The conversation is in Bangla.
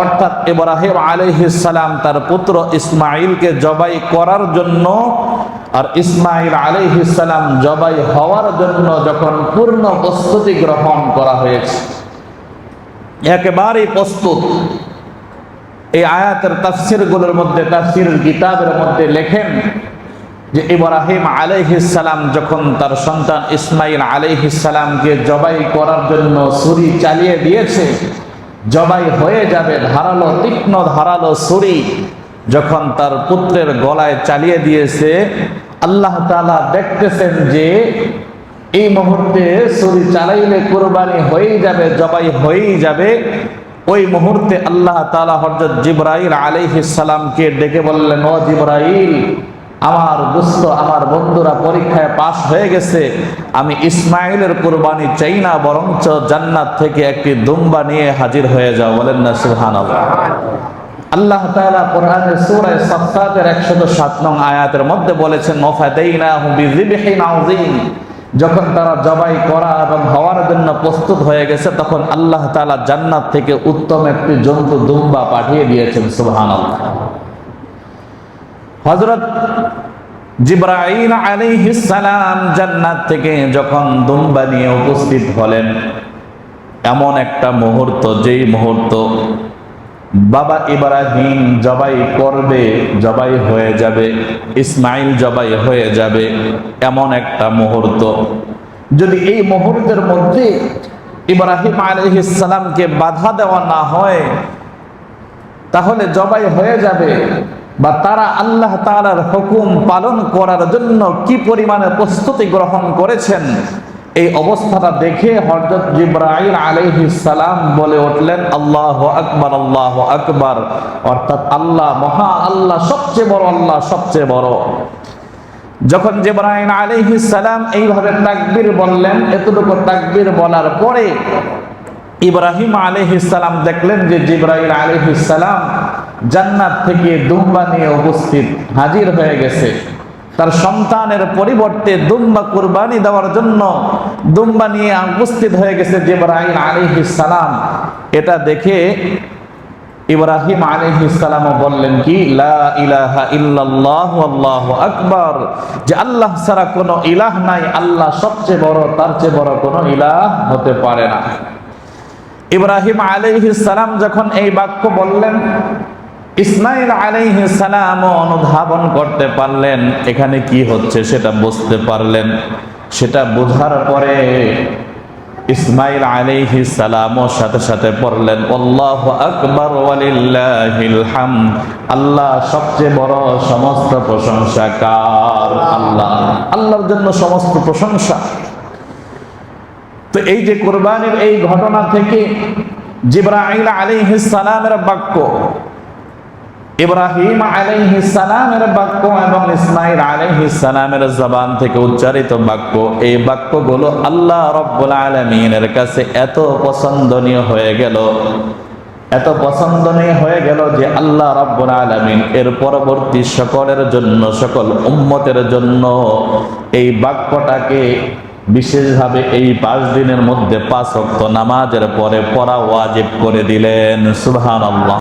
অর্থাৎ ইব্রাহিম আলাইহিস সালাম তার পুত্র ইসমাঈলকে জবাই করার জন্য আর ইসমাঈল আলাইহিস সালাম জবাই হওয়ার জন্য যখন পূর্ণ প্রস্তুতি গ্রহণ করা হয়েছে, একেবারেই প্রস্তুত। এই আয়াতের তাফসীরগুলোর মধ্যে, তাফসীরের কিতাবের মধ্যে লেখেন যে ইব্রাহিম আলাইহিস সালাম যখন তার সন্তান ইসমাঈল আলাইহিস সালামকে জবাই করার জন্য ছুরি চালিয়ে দিয়েছে, জবাই হয়ে যাবে, ধারালো, তীক্ষ্ণ ধারালো ছুরি যখন তার পুত্রের গলায় চালিয়ে দিয়েছে, আল্লাহ তাআলা দেখতেছেন যে এই মুহূর্তে ছুরি চালাইলে কুরবানি হয়েই যাবে, জবাই হয়েই যাবে। ওই মুহূর্তে আল্লাহ তাআলা হযরত জিবরাইল আলাইহিস সালামকে ডেকে বললেন, ও জিবরাইল, আমার দোস্ত, আমার বন্ধুরা পরীক্ষায় পাশ হয়ে গেছে, আমি ইসমাঈলের কুরবানি চাই না, বরঞ্চ জান্নাত থেকে একটি দুম্বা নিয়ে হাজির হয়ে যাও। বলেন না সুবহানাল্লাহ। আল্লাহ তাআলা কোরআনের সূরা সাফফাতের 107 নং আয়াতের মধ্যে বলেছেন, ওয়াফাদাইনাহু বিযিবহিন আযীম। যখন তারা জবাই করা এবং হওয়ার জন্য প্রস্তুত হয়ে গেছে, তখন আল্লাহ তাআলা জান্নাত থেকে উত্তম একটি জন্তু দুম্বা পাঠিয়ে দিয়েছেন। সুবহানাল্লাহ। হযরত জিবরাইল আলাইহিস সালাম জান্নাত থেকে যখন দুম্বা নিয়ে উপস্থিত হলেন, এমন একটা মুহূর্ত, যেই মুহূর্ত বাবা ইব্রাহিম জবাই করবে, জবাই হয়ে যাবে, ইসমাঈল জবাই হয়ে যাবে, এমন একটা মুহূর্ত। যদি এই মুহূর্তের মধ্যে ইব্রাহিম আলাইহিস সালামকে বাধা দেওয়া না হয়, তাহলে জবাই হয়ে যাবে, বা তারা আল্লাহ তাআলার হুকুম পালন করার জন্য কি পরিমাণে প্রস্তুতি গ্রহণ করেছেন, এই অবস্থাটা দেখে হযরত জিবরাইল আলাইহিস সালাম বলে উঠলেন, আল্লাহু আকবার, আল্লাহু আকবার। অর্থাৎ আল্লাহ মহা, আল্লাহ সবচেয়ে বড়, আল্লাহ সবচেয়ে বড়। যখন জিবরাইল আলাইহিস সালাম এইভাবে তাকবীর বললেন, এতটুকু তাকবীর বলার পরে ইব্রাহিম আলাইহিস সালাম দেখলেন যে জিবরাইল আলাইহিস সালাম জান্নাত থেকে দুম্বা নিয়ে উপস্থিত, হাজির হয়ে গেছে। তার সন্তানের পরিবর্তে দুম্বা কুরবানি দেওয়ার জন্য দুম্বা নিয়ে উপস্থিত হয়ে গেছে জিবরাইল আলাইহিস সালাম। এটা দেখে ইব্রাহিম আলাইহিস সালাম বললেন কি, লা ইলাহা ইল্লাল্লাহু আল্লাহু আকবার, যে আল্লাহ ছাড়া কোনো ইলাহ নাই, আল্লাহ সবচেয়ে বড়, তার চেয়ে বড় কোনো ইলাহ হতে পারে না। ইব্রাহিম আলাইহিস সালাম যখন এই বাক্য বললেন, ইসমাঈল আলাইহিস সালাম অনুধাবন করতে পারলেন এখানে কি হচ্ছে, সেটা বুঝতে পারলেন। সেটা বোঝার পরে ইসমাঈল আলাইহিস সালাম সাথে সাথে পড়লেন, আল্লাহু আকবার ওয়ালিল্লাহিল হামদ, আল্লাহ সবচেয়ে বড়, সমস্ত প্রশংসা কার? আল্লাহ, আল্লাহর জন্য সমস্ত প্রশংসা। তো এই যে কুরবানির এই ঘটনা থেকে জিবরাইল আলাইহিস সালামের বাক্য, ইব্রাহিম আলাইহিস সালামের বাক্য এবং ইসমাঈল আলাইহিস সালামের জবান থেকে উচ্চারিত বাক্য, এই বাক্যগুলো আল্লাহ রাব্বুল আলামিনের কাছে এত পছন্দনীয় হয়ে গেল, এত পছন্দনীয় হয়ে গেল যে আল্লাহ রাব্বুল আলামিন এর পরবর্তী সকলের জন্য, সকল উম্মতের জন্য এই বাক্যটাকে বিশেষভাবে এই 5 দিনের মধ্যে 5 ওয়াক্ত নামাজের পরে পড়া ওয়াজিব করে দিলেন। সুবহানাল্লাহ।